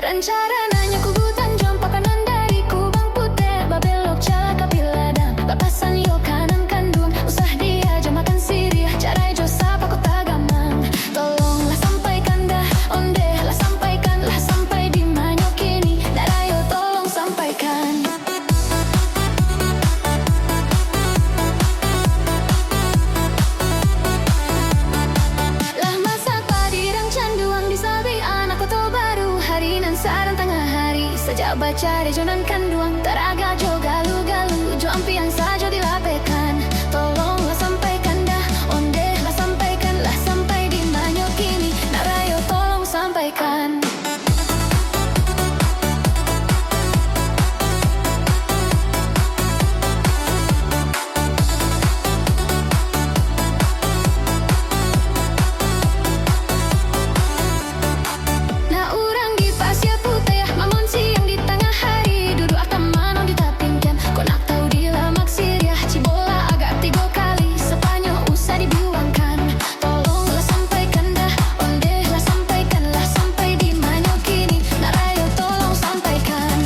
Rencananya ku Tanjung Pakanan dari Kubang Putih, babelok jalan ke Piladang, papasan yo kanan kandung, usah diajak makan sirih, carai jo sapa kota gamang. Tolonglah sampaikan dah, onde lah sampaikanlah sampai di Manyok ini, darayo tolong sampaikan. Lah masak padirang canduang di sabi anak koto baru, harinan sarang tengah hari, sejak baca rejonan kanduang, teraga jo galu-galu, jo ampian saja dilapekan. Tolonglah sampaikan dah, onde lah sampaikanlah sampai di Manyok ini, narayo tolong sampaikan. Nah urang di Pasir Putih, mamun siang di tengah hari, duduk akan manong di tapingkan, kau nak tahu di lamak siriah, cibola agak 3 kali, Spanyol usah dibuangkan. Tolonglah sampaikan dah, onde lah sampaikanlah sampai di Manyok ini, narayo tolong sampaikan.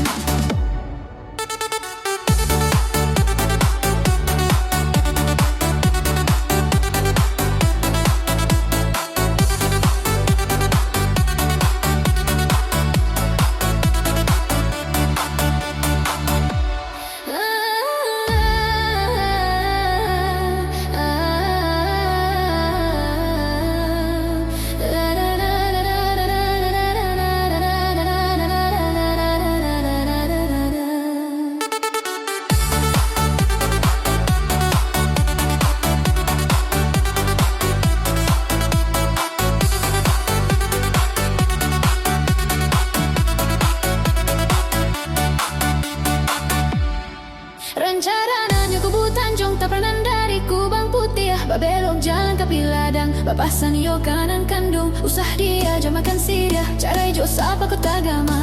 Rencananya ku Tanjung Tapranan dari Kubang Putih, babelok jalan ke Piladang, papasan yo kanan kandung, usah diajak makan sirih, carai jo sapa kota gamang.